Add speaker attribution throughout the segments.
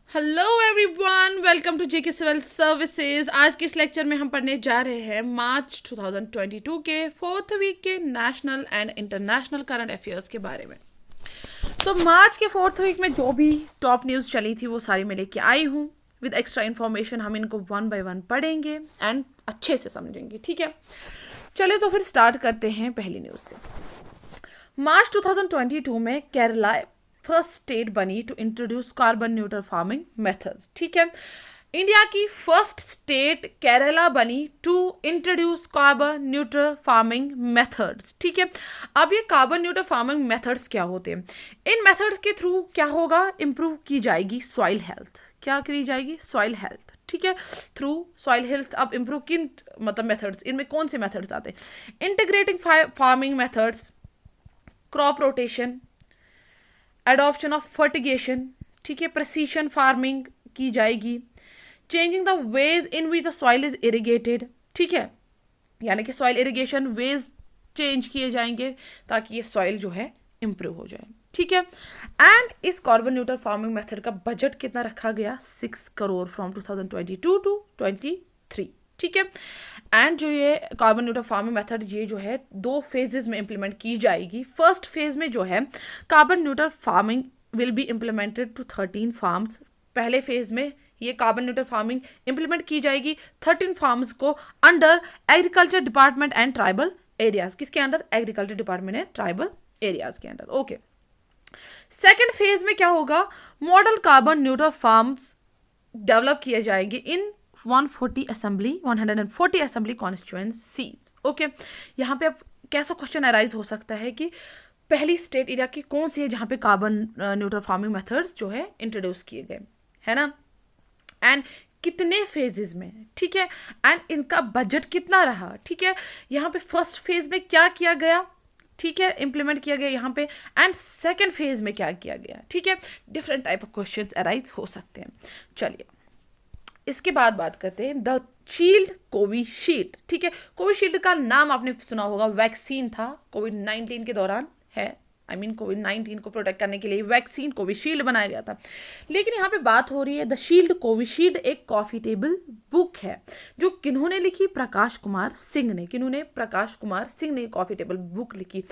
Speaker 1: Hello everyone, welcome to JK civil services. आज के इस लेक्चर में हम पढ़ने जा रहे हैं मार्च 2022 के फोर्थ वीक के national and international current affairs के बारे में। तो मार्च के फोर्थ वीक में जो भी टॉप न्यूज़ चली थी वो सारी मैं लेके आई हूँ विद एक्स्ट्रा इन्फॉर्मेशन। हम इनको वन बाय वन पढ़ेंगे एंड अच्छे से समझेंगे, ठीक है। चलिए तो फिर स्टार्ट करते हैं पहली न्यूज़ से। मार्च 2022 में केरला फर्स्ट स्टेट बनी to introduce carbon neutral farming methods, ठीक है। इंडिया की फर्स्ट स्टेट केरला बनी to introduce carbon neutral farming methods, ठीक है। अब ये कार्बन न्यूट्रल फार्मिंग मेथड्स क्या होते हैं? इन मेथड्स के थ्रू क्या होगा? इम्प्रूव की जाएगी सॉइल हेल्थ। क्या करी जाएगी? सॉइल हेल्थ, ठीक है। थ्रू सॉइल हेल्थ अब इम्प्रूव किन मतलब मेथड्स, इनमें कौन से मेथड्स आते हैं? Integrating farming methods, crop rotation, adoption of fertigation, ठीक है। प्रेसिशन फार्मिंग की जाएगी। Changing the ways in which the soil is irrigated, ठीक है। यानी कि सॉइल इरिगेशन वेज चेंज किए जाएंगे ताकि ये सॉइल जो है इम्प्रूव हो जाए, ठीक है। एंड इस कार्बन न्यूट्रल फार्मिंग मेथड का बजट कितना रखा गया? 6 करोड़ फ्रॉम 2022 टू 23, ठीक है। एंड जो ये कार्बन न्यूट्रल फार्मिंग मेथड ये जो है 2 फेजेस में इम्प्लीमेंट की जाएगी। फर्स्ट फेज में जो है carbon neutral farming will be implemented to 13 farms. पहले फेज में ये कार्बन न्यूट्रल फार्मिंग इम्प्लीमेंट की जाएगी 13 फार्म्स को under agriculture department and tribal areas. किसके under? Agriculture department and tribal areas के अंडर, ओके। सेकेंड फेज में क्या होगा? Model carbon neutral farms develop किए जाएंगे इन 140 असेंबली कॉन्स्टिट्यूएंसीज, ओके। यहाँ पे अब कैसा क्वेश्चन अराइज हो सकता है कि पहली स्टेट एरिया की कौन सी है जहाँ पे कार्बन न्यूट्रल फार्मिंग मेथड्स जो है इंट्रोड्यूस किए गए, है ना। एंड कितने फेजेस में, ठीक है। एंड इनका बजट कितना रहा, ठीक है। यहाँ पे फर्स्ट फेज में क्या किया गया, ठीक है, इंप्लीमेंट किया गया यहाँ पे। एंड सेकेंड फेज में क्या किया गया, ठीक है। Different type of questions arise हो सकते हैं। चलिए इसके बाद बात करते हैं द शील्ड कोविशील्ड, ठीक है। कोविशील्ड का नाम आपने सुना होगा, वैक्सीन था कोविड-19 के दौरान है। कोविड-19 को प्रोटेक्ट करने के लिए वैक्सीन कोविशील्ड बनाया गया था। लेकिन यहाँ पे बात हो रही है द शील्ड कोविशील्ड एक कॉफी टेबल बुक है जो किन्होंने लिखी? प्रकाश कुमार सिंह ने। किन्होंने? प्रकाश कुमार सिंह ने कॉफी टेबल बुक लिखी,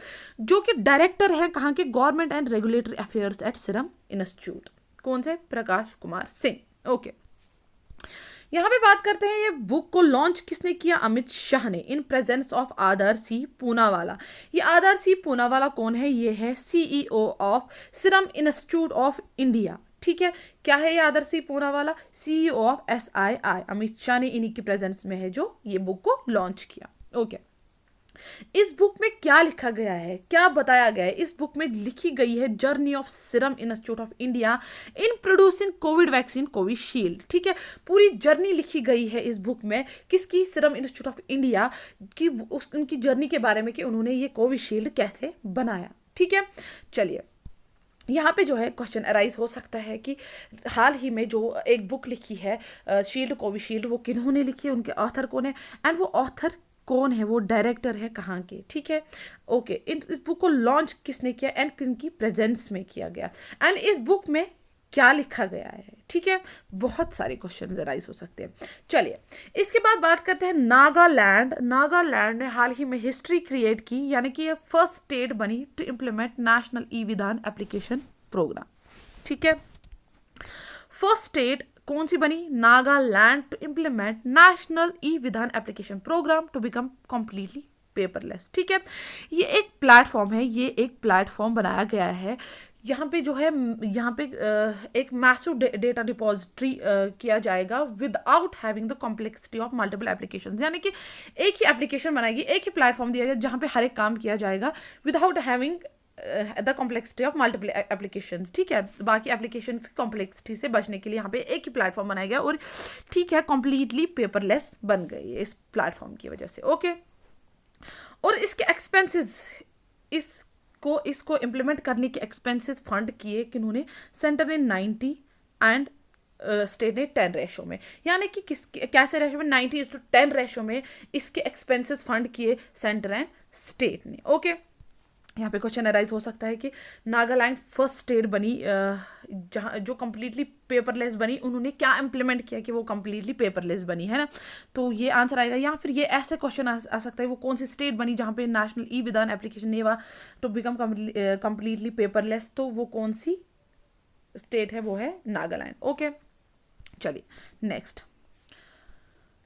Speaker 1: जो कि डायरेक्टर है कहाँ के? Government and regulatory affairs at serum institute. कौन से? प्रकाश कुमार सिंह, ओके। यहाँ पे बात करते हैं ये बुक को लॉन्च किसने किया? अमित शाह ने, इन प्रेजेंस ऑफ आदर सी पूनावाला। ये आदर सी पूनावाला कौन है? ये है CEO of Serum Institute of India, ठीक है। क्या है ये Adar C Poonawalla? CEO of SII। Amit Shah ने इन्हीं की प्रेजेंस में है जो ये बुक को लॉन्च किया, ओके। इस बुक में क्या लिखा गया है, क्या बताया गया है? इस बुक में लिखी गई है journey of Serum Institute of India in producing Covid vaccine Covishield, ठीक है। पूरी जर्नी लिखी गई है इस बुक में, किसकी? सीरम इंस्टीट्यूट ऑफ इंडिया की, उनकी जर्नी के बारे में कि उन्होंने ये कोविशील्ड कैसे बनाया, ठीक है। चलिए यहाँ पे जो है क्वेश्चन अराइज हो सकता है कि हाल ही में जो एक बुक लिखी है शील्ड कोविशील्ड, वो किन्होंने लिखी है, उनके ऑथर कौन है, एंड वो ऑथर कौन है, वो डायरेक्टर है कहाँ के, ठीक है, ओके। इस बुक को लॉन्च किसने किया एंड किनकी प्रेजेंस में किया गया, एंड इस बुक में क्या लिखा गया है, ठीक है। बहुत सारे क्वेश्चन अराइज हो सकते हैं। चलिए इसके बाद बात करते हैं नागालैंड। नागालैंड ने हाल ही में हिस्ट्री क्रिएट की, यानी कि ये फर्स्ट स्टेट बनी to implement national e Vidhan application programme, ठीक है। फर्स्ट स्टेट कौन सी बनी? Nagaland to implement national e Vidhan application programme to become completely paperless, ठीक है। ये एक प्लेटफॉर्म है, ये एक प्लेटफॉर्म बनाया गया है। यहाँ पे जो है यहाँ पे एक मैसिव डेटा डिपॉजिटरी किया जाएगा without having the complexity of multiple applications. यानी कि एक ही एप्लीकेशन बनाएगी, एक ही प्लेटफॉर्म दिया जाएगा जहाँ पे हर एक काम किया जाएगा without having the complexity of multiple applications, ठीक है। बाकी एप्लीकेशंस की कॉम्प्लेक्सिटी से बचने के लिए यहाँ पे एक ही प्लेटफॉर्म बनाया गया और ठीक है कम्प्लीटली पेपरलेस बन गई है इस प्लेटफॉर्म की वजह से, ओके। और इसके एक्सपेंसेस, इसको इम्प्लीमेंट करने के एक्सपेंसेस फंड किए किन्होंने? सेंटर ने 90 एंड स्टेट ने 10 रेशो में। यानी कि कैसे रेशो में? 90:10 रेशो में इसके एक्सपेंसेस फंड किए सेंटर एंड स्टेट ने, ओके। यहाँ पे क्वेश्चन अराइज हो सकता है कि नागालैंड फर्स्ट स्टेट बनी जहाँ जो कम्प्लीटली पेपरलेस बनी, उन्होंने क्या इम्प्लीमेंट किया कि वो कम्प्लीटली पेपरलेस बनी, है ना। तो ये आंसर आएगा। या फिर ये ऐसे क्वेश्चन आ सकता है वो कौन सी स्टेट बनी जहाँ पे national e Vidhan application NeVA to become completely paperless, तो वो कौन सी स्टेट है, वो है नागालैंड। ओके, चलिए next,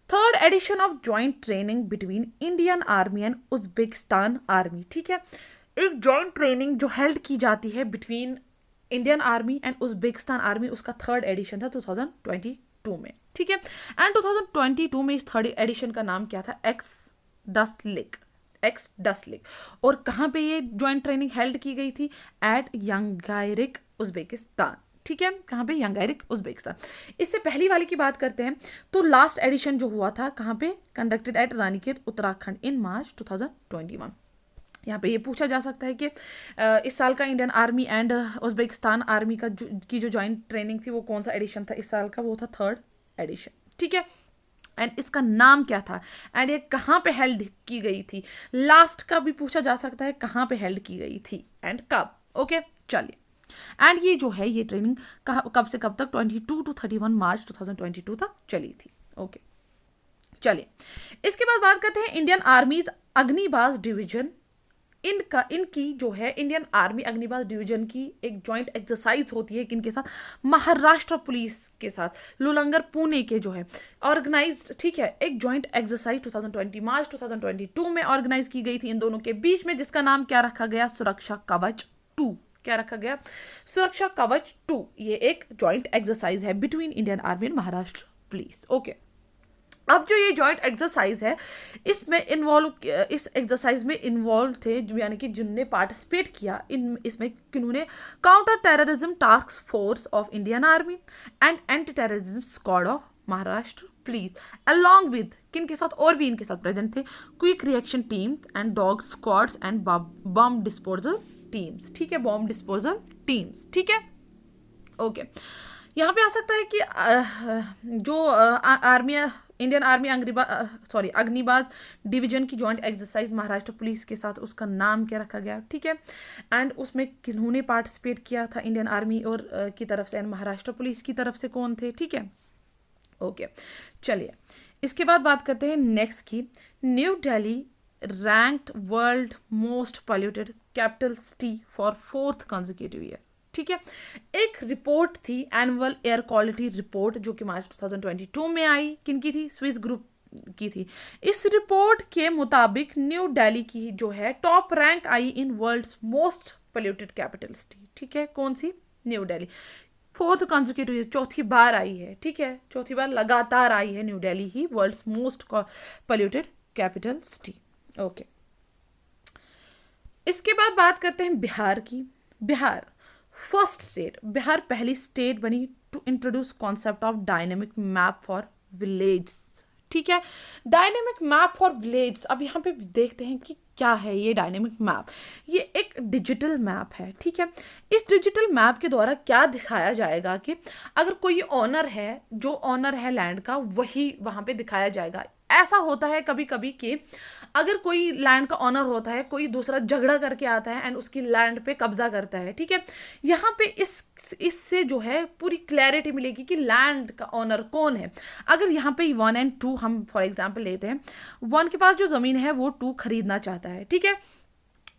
Speaker 1: third edition of joint training between Indian army and Uzbekistan army. ठीक है, एक ज्वाइंट ट्रेनिंग जो हेल्ड की जाती है between Indian army and Uzbekistan army, उसका थर्ड एडिशन था 2022 में। ठीक है, एंड 2022 में इस थर्ड एडिशन का नाम क्या था, एक्स डसलिक। और कहाँ पे ये ज्वाइंट ट्रेनिंग हेल्ड की गई थी, एट यंगायरिक उज्बेकिस्तान। ठीक है, कहाँ पे, यंगायरिक उज्बेकिस्तान। इससे पहली वाली की बात करते हैं तो लास्ट एडिशन जो हुआ था कहाँ पे, कंडक्टेड एट रानीखेत उत्तराखंड इन मार्च 2021। यहाँ पे ये पूछा जा सकता है कि इस साल का Indian army and Uzbekistan army का की जो ज्वाइंट ट्रेनिंग थी वो कौन सा एडिशन था इस साल का, वो था थर्ड एडिशन। ठीक है, एंड इसका नाम क्या था, एंड ये कहाँ पे हेल्ड की गई थी। लास्ट का भी पूछा जा सकता है कहाँ पे हेल्ड की गई थी एंड कब। ओके, चलिए, एंड ये जो है ये ट्रेनिंग कब से कब तक, 22 to 31 मार्च 2022 तक चली थी। ओके, चलिए, इसके बाद बात करते हैं इंडियन आर्मीज अग्निबाज डिवीजन। इनकी जो है इंडियन आर्मी अग्निबाज डिवीजन की एक जॉइंट एक्सरसाइज होती है किनके साथ, महाराष्ट्र पुलिस के साथ, लुलंगर पुणे के जो है ऑर्गेनाइज्ड। ठीक है, एक जॉइंट एक्सरसाइज 2020 मार्च 2022 में ऑर्गेनाइज की गई थी इन दोनों के बीच में, जिसका नाम क्या रखा गया, सुरक्षा कवच 2। क्या रखा गया, सुरक्षा कवच 2। ये एक जॉइंट एक्सरसाइज है between Indian army and Maharashtra police. Okay, अब जो ये जॉइंट एक्सरसाइज है इसमें इस एक्सरसाइज में इन्वॉल्व थे यानी कि जिनने पार्टिसिपेट किया इसमें किन्होंने, counter terrorism task force of Indian army and anti terrorism squad of Maharashtra police, along with किन के साथ, और भी इनके साथ प्रेजेंट थे, quick reaction teams and dog squads and bomb disposal teams. ठीक है, बॉम्ब डिस्पोजल टीम्स। ठीक है, ओके, यहाँ पे आ सकता है कि जो army Indian army Agnibaaz division की जॉइंट एक्सरसाइज महाराष्ट्र पुलिस के साथ, उसका नाम क्या रखा गया। ठीक है, एंड उसमें किन्होंने पार्टिसिपेट किया था, इंडियन आर्मी और की तरफ से, एंड महाराष्ट्र पुलिस की तरफ से कौन थे। ठीक है, ओके, चलिए, इसके बाद बात करते हैं नेक्स्ट की, new Delhi ranked world most polluted capital city for 4th consecutive year. ठीक है, एक रिपोर्ट थी, एनुअल एयर क्वालिटी रिपोर्ट, जो कि मार्च 2022 में आई, किनकी थी, स्विस ग्रुप की थी। इस रिपोर्ट के मुताबिक न्यू दिल्ली की जो है टॉप रैंक आई in world's most polluted capital city. ठीक है, कौन सी, न्यू दिल्ली, 4th consecutive, चौथी बार आई है। ठीक है, चौथी बार लगातार आई है न्यू दिल्ली ही world's most polluted capital city. Okay, इसके बाद बात करते हैं बिहार की। बिहार फर्स्ट स्टेट, बिहार पहली स्टेट बनी to introduce concept of dynamic map for village. ठीक है, डायनेमिक मैप फॉर विलेज। अब यहाँ पे देखते हैं कि क्या है ये डायनेमिक मैप। ये एक डिजिटल मैप है। ठीक है, इस डिजिटल मैप के द्वारा क्या दिखाया जाएगा कि अगर कोई ऑनर है, जो ऑनर है लैंड का, वही वहाँ पे दिखाया जाएगा। ऐसा होता है कभी कभी कि अगर कोई लैंड का ऑनर होता है, कोई दूसरा झगड़ा करके आता है एंड उसकी लैंड पे कब्जा करता है। ठीक है, यहाँ पे इससे जो है पूरी क्लैरिटी मिलेगी कि लैंड का ऑनर कौन है। अगर यहाँ पे 1 and 2 हम फॉर एग्जांपल लेते हैं, 1 के पास जो ज़मीन है वो 2 खरीदना चाहता है। ठीक है,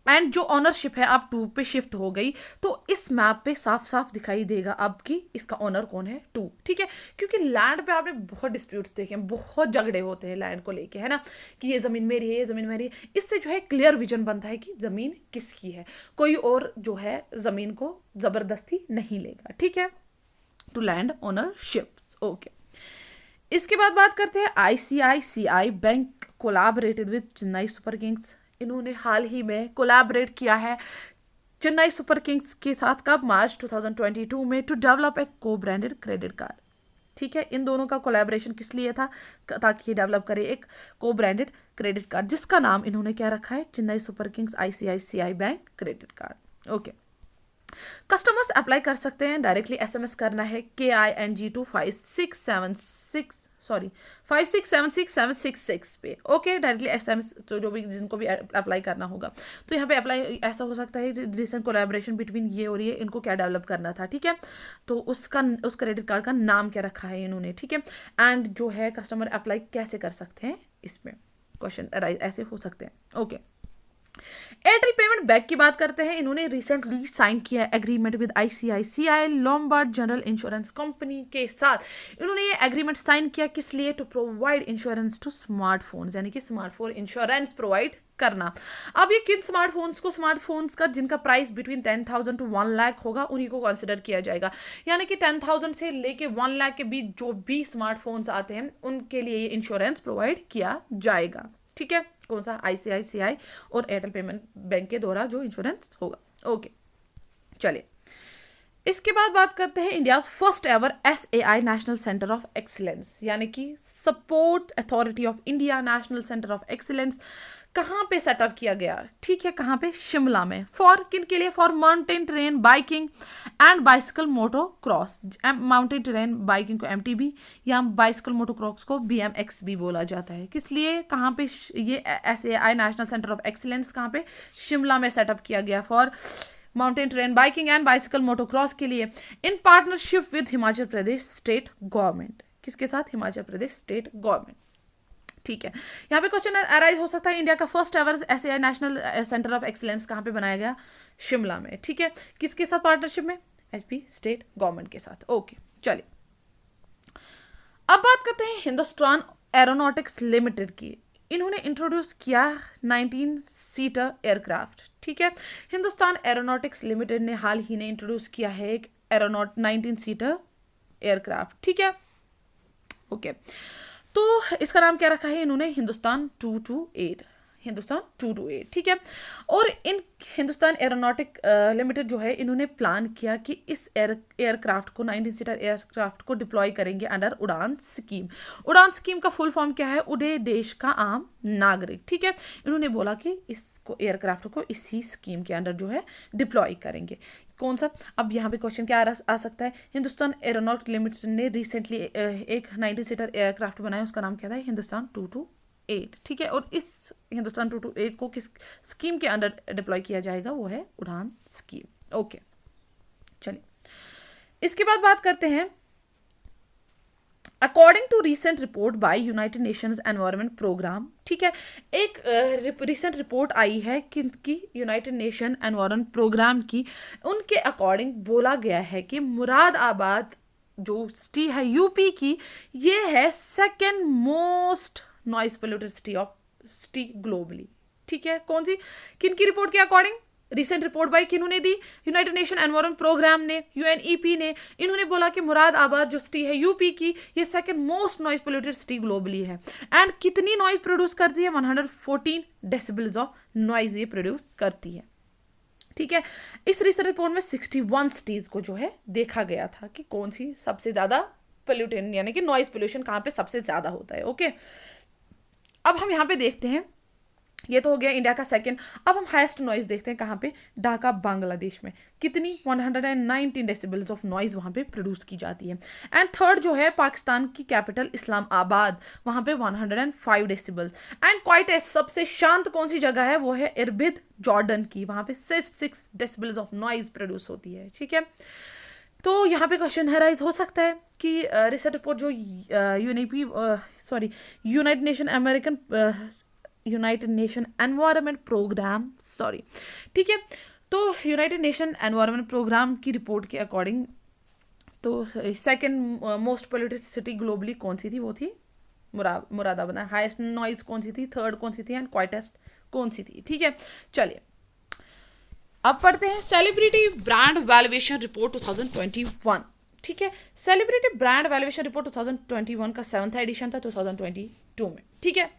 Speaker 1: एंड जो ऑनरशिप है अब 2 पे शिफ्ट हो गई, तो इस मैप पे साफ साफ दिखाई देगा अब कि इसका ऑनर कौन है, 2। ठीक है, क्योंकि लैंड पे आपने बहुत डिस्प्यूट्स देखे हैं, बहुत झगड़े होते हैं लैंड को लेके, है ना, कि ये ज़मीन मेरी है, ये ज़मीन मेरी है। इससे जो है क्लियर विजन बनता है कि ज़मीन किसकी है, कोई और जो है ज़मीन को ज़बरदस्ती नहीं लेगा। ठीक है, टू लैंड ओनरशिप। ओके, इसके बाद बात करते हैं ICICI bank collaborated with Chennai super Kings. इन्होंने हाल ही में कोलैबोरेट किया है चेन्नई सुपर किंग्स के साथ, कब, मार्च 2022 में, टू डेवलप ए को ब्रांडेड क्रेडिट कार्ड। ठीक है, इन दोनों का कोलैबोरेशन किस लिए था, ताकि डेवलप करे एक को ब्रांडेड क्रेडिट कार्ड, जिसका नाम इन्होंने क्या रखा है, Chennai super Kings ICICI bank credit card. Okay, customers apply कर सकते हैं, डायरेक्टली एसएमएस करना है KING टू 5676 पे। ओके, डायरेक्टली एसएमएस, तो जो भी जिनको भी अप्लाई करना होगा। तो यहाँ पे अप्लाई ऐसा हो सकता है रिसेंट कोलैबोरेशन बिटवीन ये और ये, इनको क्या डेवलप करना था, ठीक है। तो उस क्रेडिट कार्ड का नाम क्या रखा है इन्होंने, ठीक है। एंड जो है कस्टमर अप्लाई कैसे कर सकते हैं, इसमें क्वेश्चन ऐसे हो सकते हैं। ओके, एयरटेल पेमेंट बैंक की बात करते हैं। इन्होंने रिसेंटली साइन किया है agreement with ICICI Lombard general insurance company के साथ। इन्होंने ये एग्रीमेंट साइन किया किस लिए, to provide insurance to smartphones, यानी कि स्मार्टफोन इंश्योरेंस प्रोवाइड करना। अब ये किन स्मार्टफोन्स का जिनका प्राइस बिटवीन 10,000 to 1 लाख होगा, उन्हीं को कंसिडर किया जाएगा। यानी कि 10,000 से लेके 1 लाख के बीच जो भी स्मार्टफोन्स आते हैं उनके लिए ये इंश्योरेंस प्रोवाइड किया जाएगा, ठीक है। कौन सा, ICICI और एयरटेल पेमेंट बैंक के द्वारा जो इंश्योरेंस होगा। ओके, चलिए इसके बाद बात करते हैं India first ever SAI national centre of excellence, यानी कि support authority of India national centre of excellence. कहाँ पे सेटअप किया गया, ठीक है, कहाँ पे, शिमला में। फॉर किन के लिए, for mountain terrain biking and bicycle moto cross. Mountain terrain biking को MTB या बाइसिकल मोटो क्रॉस को BMX भी बोला जाता है। किस लिए, कहाँ पे ये SAI national centre of excellence कहाँ पे, शिमला में सेटअप किया गया for mountain terrain biking and bicycle moto cross के लिए, in partnership with Himachal Pradesh state government. किसके साथ, हिमाचल प्रदेश स्टेट गवर्नमेंट, ठीक है। यहाँ पे क्वेश्चन अराइज हो सकता है, इंडिया का first ever SAI national centre of excellence कहाँ पे बनाया गया, शिमला में, ठीक है। किसके साथ पार्टनरशिप में, HP स्टेट गवर्नमेंट के साथ। ओके, चलिए अब बात करते हैं हिंदुस्तान एरोनॉटिक्स लिमिटेड की। इन्होंने इंट्रोड्यूस किया 19 सीटर एयरक्राफ्ट, ठीक है। हिंदुस्तान एरोनॉटिक्स लिमिटेड ने हाल ही ने इंट्रोड्यूस किया है एक 19 सीटर एयरक्राफ्ट, ठीक है। ओके, तो इसका नाम क्या रखा है इन्होंने, हिंदुस्तान 228, ठीक है। और इन हिंदुस्तान एरोनॉटिक लिमिटेड जो है, इन्होंने प्लान किया कि इस एयरक्राफ्ट को 19 सीटर एयरक्राफ्ट को डिप्लॉय करेंगे अंडर उड़ान स्कीम। उड़ान स्कीम का फुल फॉर्म क्या है, उड़े देश का आम नागरिक, ठीक है। इन्होंने बोला कि इसको एयरक्राफ्ट को इसी स्कीम के अंडर जो है डिप्लॉय करेंगे। कौन सा, अब यहाँ पे क्वेश्चन क्या आ सकता है, हिंदुस्तान एरोनॉटिक लिमिटेड ने रिसेंटली एक 19 सीटर एयरक्राफ्ट बनाया, उसका नाम क्या था, हिंदुस्तान 228, ठीक है। और इस हिंदुस्तान 228 को किस स्कीम के अंडर डिप्लॉय किया जाएगा, वो है उड़ान स्कीम। ओके, चलिए इसके बाद बात करते हैं, according to recent report by United Nations environment programme, ठीक है। एक रिसेंट रिपोर्ट आई है कि यूनाइटेड नेशन एनवायरनमेंट प्रोग्राम की, उनके अकॉर्डिंग बोला गया है कि मुरादाबाद जो सिटी है यूपी की, ये है second most noise polluted city globally, ठीक है। कौन सी, किन की रिपोर्ट के अकॉर्डिंग, रिसेंट रिपोर्ट बाय किन्होंने दी, यूनाइटेड नेशन एनवायरनमेंट प्रोग्राम ने, UNEP ने। इन्होंने बोला कि मुरादाबाद जो सिटी है यूपी की, ये second most noise polluted city globally है। एंड कितनी नॉइज प्रोड्यूस करती है, 114 डेसिबल्स ऑफ नॉइज ये प्रोड्यूस करती है, ठीक है। इस रिसर्च रिपोर्ट में 61 सिटीज को जो है देखा गया था कि कौन सी सबसे ज्यादा पोल्यूटेड, यानी कि नॉइज पोल्यूशन कहाँ पे सबसे ज्यादा होता है। ओके, अब हम यहाँ पे देखते हैं, ये तो हो गया इंडिया का सेकंड। अब हम हाईएस्ट नॉइज देखते हैं कहाँ पे, ढाका बांग्लादेश में, कितनी 119 डेसिबल्स ऑफ नॉइज वहाँ पे प्रोड्यूस की जाती है। एंड थर्ड जो है पाकिस्तान की कैपिटल इस्लामाबाद, वहाँ पे 105 डेसिबल्स। एंड क्वाइट सबसे शांत कौन सी जगह है, वो है इरबिद जॉर्डन की, वहाँ पे सिर्फ 6 डेसिबल्स ऑफ नॉइज प्रोड्यूस होती है, ठीक है। तो यहाँ पे क्वेश्चन हेराइज हो सकता है कि रिसर्च रिपोर्ट जो यूनाइटेड नेशन एनवायरनमेंट प्रोग्राम, ठीक है। तो यूनाइटेड नेशन एनवायरनमेंट प्रोग्राम की रिपोर्ट के अकॉर्डिंग तो second most polluted city globally कौन सी थी, वो थी मुरादाबाद। हाईएस्ट नॉइज कौन सी थी, थर्ड कौन सी थी, एंड क्वाइटेस्ट कौन सी थी, ठीक है। चलिए अब पढ़ते हैं सेलिब्रिटी ब्रांड वैल्यूएशन रिपोर्ट 2021, ठीक है। सेलिब्रिटी ब्रांड वैल्यूएशन रिपोर्ट 2021 का 7th एडिशन था 2022 में, ठीक है।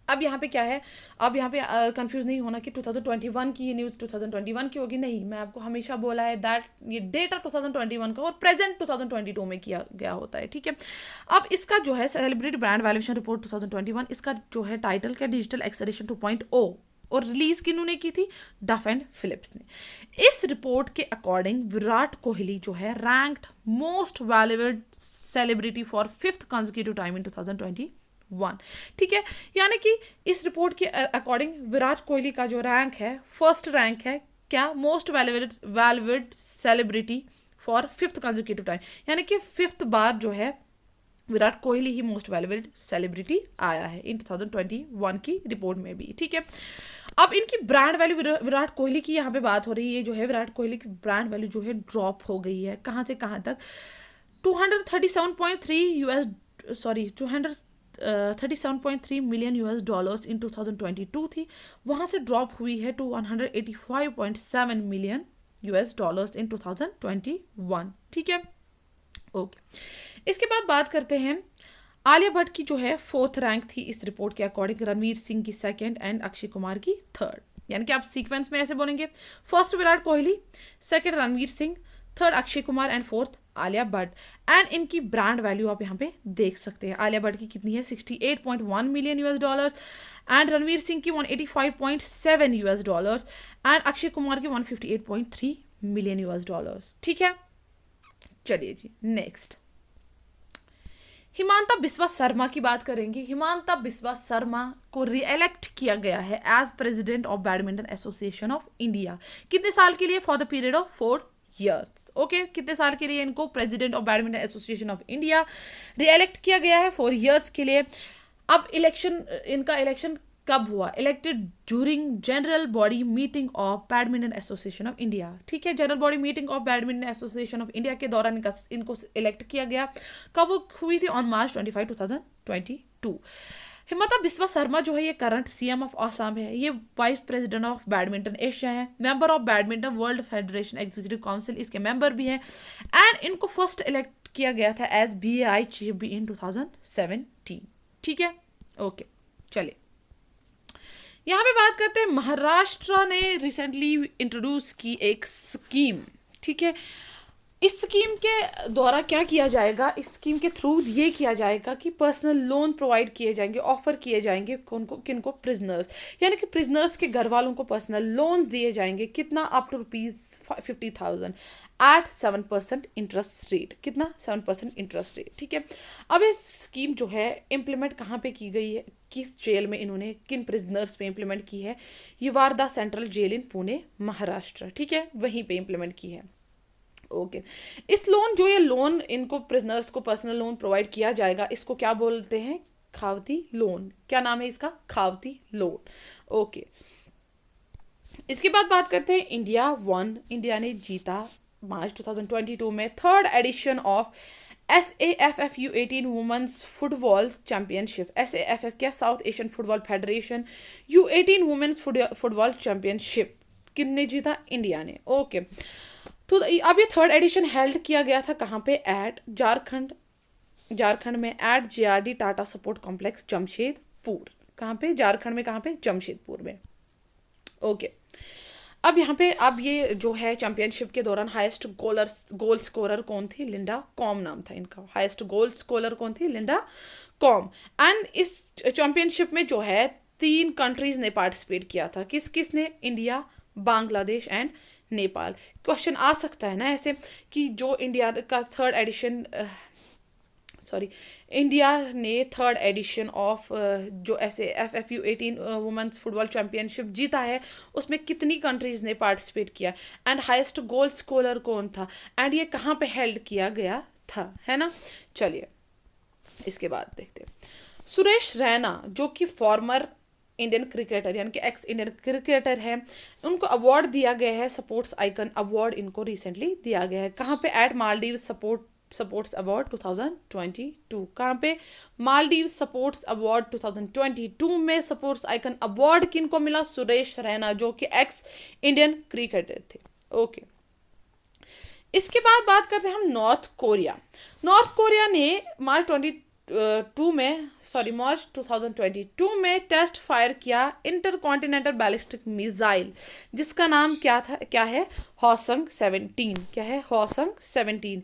Speaker 1: अब यहाँ पे क्या है, अब यहाँ पे कंफ्यूज नहीं होना कि 2021 की ये न्यूज़ 2021 की होगी, नहीं, मैं आपको हमेशा बोला है दैट ये डेटा 2021 का और प्रेजेंट 2022 में किया गया होता है, ठीक है। अब इसका जो है सेलिब्रिटी ब्रांड वैल्यूएशन रिपोर्ट 2021, इसका जो है टाइटल क्या, डिजिटल एक्सेलरेशन 2.0, और रिलीज किन्होंने की थी? डफ एंड फिलिप्स ने। इस रिपोर्ट के अकॉर्डिंग विराट कोहली जो है ranked most valuable celebrity for 5th consecutive time in 2021। ठीक है, यानी कि इस रिपोर्ट के अकॉर्डिंग विराट कोहली का जो रैंक है, फर्स्ट रैंक है क्या? Most valuable celebrity for 5th consecutive time, यानी कि 5th बार जो है विराट कोहली ही मोस्ट वैल्यूएबल सेलिब्रिटी आया है इन 2021 की रिपोर्ट में भी। ठीक है, अब इनकी ब्रांड वैल्यू, विराट कोहली की यहाँ पे बात हो रही है, जो है विराट कोहली की ब्रांड वैल्यू जो है ड्रॉप हो गई है। कहाँ से कहाँ तक? 237.3 मिलियन यूएस डॉलर्स इन 2022 थी, वहाँ से ड्रॉप हुई है to 185.7 million US dollars in 2021। ठीक है, ओके। इसके बाद बात करते हैं आलिया भट्ट की, जो है 4th रैंक थी इस रिपोर्ट के अकॉर्डिंग, रणवीर सिंह की 2nd एंड अक्षय कुमार की 3rd। यानी कि आप सीक्वेंस में ऐसे बोलेंगे, first Virat Kohli, 2nd Ranveer Singh, 3rd Akshay Kumar and 4th Alia Bhatt. And इनकी ब्रांड वैल्यू आप यहाँ पे देख सकते हैं। आलिया भट्ट की कितनी है? 68.1 million US dollars, and Ranveer Singh की 185.7 US dollars, and Akshay Kumar की 158.3 मिलियन यूएस डॉलर्स। ठीक है, चलिए जी नेक्स्ट हिमांता बिस्वा शर्मा की बात करेंगे। हिमांता बिस्वा शर्मा को रीइलेक्ट किया गया है as president of Badminton Association of India. कितने साल के लिए? For the period of 4 years। Okay, कितने साल के लिए इनको president of Badminton Association of India reelect किया गया है? 4 years के लिए। अब इनका इलेक्शन कब हुआ? Elected during general body meeting of Badminton Association of India. ठीक है, general body meeting of Badminton Association of India के दौरान इनको इलेक्ट किया गया। कब वो हुई थी? On March 25, 2022। हिमांता बिस्वा शर्मा जो है ये करंट सीएम ऑफ आसाम है, ये vice president of Badminton Asia है, member of Badminton World Federation executive council इसके मेंबर भी हैं, एंड इनको फर्स्ट इलेक्ट किया गया था एज BAI चीफ भी इन 2017। ठीक है, ओके। चलिए यहाँ पे बात करते हैं, महाराष्ट्र ने रिसेंटली इंट्रोड्यूस की एक स्कीम। ठीक है, इस स्कीम के द्वारा क्या किया जाएगा? इस स्कीम के थ्रू ये किया जाएगा कि पर्सनल लोन प्रोवाइड किए जाएंगे, ऑफर किए जाएंगे किनको? प्रिजनर्स, यानी कि प्रिजनर्स के घर वालों को पर्सनल लोन दिए जाएंगे। कितना? Up to ₹50,000 at 7% interest rate. कितना? 7% इंटरेस्ट रेट। ठीक है, अब इस स्कीम जो है इम्प्लीमेंट कहाँ पे की गई है? किस जेल में इन्होंने किन प्रिजनर्स पे इम्प्लीमेंट की है? ये वारदा सेंट्रल जेल इन पुणे महाराष्ट्र। ठीक है, वहीं पे इम्प्लीमेंट की है। ओके, इस लोन जो ये लोन इनको प्रिजनर्स को पर्सनल लोन प्रोवाइड किया जाएगा, इसको क्या बोलते हैं? खावती लोन। क्या नाम है इसका? खावती लोन। ओके, इसके बाद बात करते हैं इंडिया ने जीता मार्च 2022 में 3rd edition of SAFF U18 women's football championship. SAFF क्या? South Asian football federation U18 women's football championship किसने जीता? इंडिया ने। ओके, तो अब ये 3rd एडिशन हेल्ड किया गया था कहाँ पे? एट झारखंड में, at JRD Tata sport complex Jamshedpur. कहाँ पे? झारखंड में। कहाँ पे? जमशेदपुर में। ओके, अब यहाँ पे अब ये जो है चैंपियनशिप के दौरान हाईएस्ट गोल स्कोरर कौन थी? लिंडा कॉम नाम था इनका। हाईएस्ट गोल स्कोरर कौन थी? लिंडा कॉम। एंड इस चैंपियनशिप में जो है 3 कंट्रीज ने पार्टिसिपेट किया था। किस ने? India, Bangladesh and Nepal. Question आ सकता है ना ऐसे कि जो इंडिया का 3rd एडिशन इंडिया ने 3rd एडिशन ऑफ जो SAFF U18 women's football championship जीता है, उसमें कितनी कंट्रीज ने पार्टिसिपेट किया, एंड हाईएस्ट गोल स्कोरर कौन था, एंड ये कहाँ पे हेल्ड किया गया था, है ना। चलिए इसके बाद देखते हैं, सुरेश रैना जो कि फॉर्मर इंडियन क्रिकेटर यानी कि एक्स इंडियन क्रिकेटर है, उनको अवार्ड दिया गया है, स्पोर्ट्स आइकन अवार्ड इनको रिसेंटली दिया गया है। कहाँ पे? At Maldives sports award 2022। कहाँ पे? मालदीव स्पोर्ट्स अवार्ड 2022 में स्पोर्ट्स आइकन अवार्ड किनको मिला? सुरेश रैना जो कि एक्स इंडियन क्रिकेटर थे। ओके, इसके बाद बात करते हैं हम नॉर्थ कोरिया ने मार्च 2022 में टेस्ट फायर किया इंटरकॉन्टिनेंटल बैलिस्टिक मिसाइल, जिसका नाम क्या है? हॉसंग 17। क्या है? हॉसंग 17।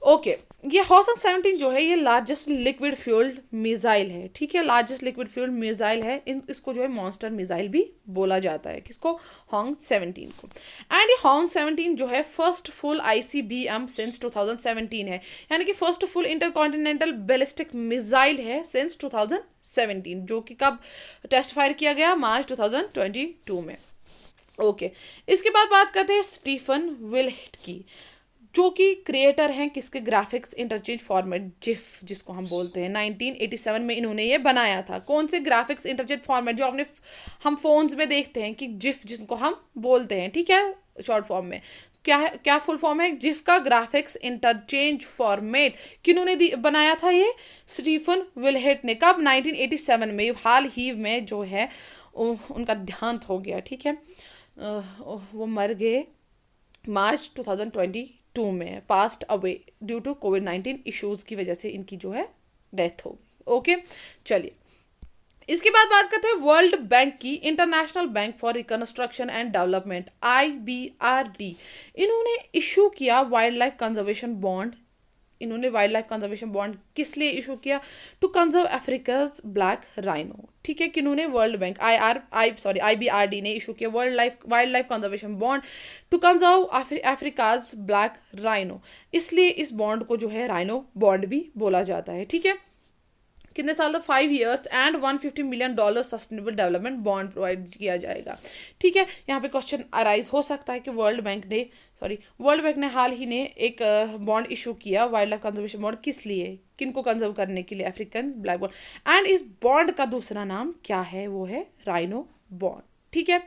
Speaker 1: ओके, ये हॉसंग 17 जो है ये लार्जेस्ट लिक्विड फ्यूल्ड मिसाइल है, ठीक है, लार्जेस्ट लिक्विड फ्यूल्ड मिसाइल है। इसको जो है मॉन्स्टर मिसाइल भी बोला जाता है, किसको, हॉन्ग 17 को। एंड ये हॉन्ग 17 जो है फर्स्ट फुल ICBM सिंस 2017 है, यानी कि first full intercontinental ballistic missile है सिंस 2017, जो कि कब टेस्ट फायर किया गया, मार्च 2022 में। ओके, इसके बाद बात करते हैं स्टीफन विलहिट की, जो कि क्रिएटर हैं किसके, ग्राफिक्स इंटरचेंज फॉर्मेट जिफ जिसको हम बोलते हैं। 1987 में इन्होंने ये बनाया था। कौन से ग्राफिक्स इंटरचेंज फॉर्मेट, जो अपने हम फोन्स में देखते हैं कि जिफ जिसको हम बोलते हैं, ठीक है, शॉर्ट फॉर्म में। क्या है, क्या फुल फॉर्म है जिफ का, ग्राफिक्स इंटरचेंज फॉर्मेट। किन्होंने बनाया था ये, स्टीफन विलहिट ने। कब, 1987 में। हाल ही में जो है उनका देहांत हो गया, ठीक है, वो मर गए मार्च 2022 में, पास्ट अवे ड्यू टू कोविड-19 इश्यूज की वजह से इनकी जो है डेथ हो गई। ओके, चलिए इसके बाद बात करते हैं वर्ल्ड बैंक की, international bank for reconstruction and development, IBRD। इन्होंने इशू किया वाइल्ड लाइफ कंजर्वेशन बॉन्ड। इन्होंने वाइल्ड लाइफ कंजर्वेशन बॉन्ड किस लिए इशू किया, to conserve Africa's black rhino, ठीक है। किन्होंने, वर्ल्ड बैंक, IBRD ने इशू किया wildlife conservation bond to conserve Africa's black rhino. इसलिए इस बॉन्ड को जो है राइनो बॉन्ड भी बोला जाता है, ठीक है। कितने साल तक, 5 years and $150 million sustainable development bond provide किया जाएगा, ठीक है। यहाँ पे क्वेश्चन अराइज हो सकता है कि वर्ल्ड बैंक ने हाल ही ने एक बॉन्ड इशू किया, वाइल्ड लाइफ कंजर्वेशन बॉन्ड, किस लिए, किनको कंजर्व करने के लिए, अफ्रीकन ब्लैक बॉन्ड। एंड इस बॉन्ड का दूसरा नाम क्या है, वो है राइनो बॉन्ड, ठीक है।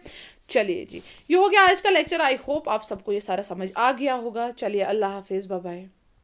Speaker 1: चलिए जी, ये हो गया आज का लेक्चर। आई होप आप सबको ये सारा समझ आ गया होगा। चलिए, अल्लाह हाफिज़, बाय बाय।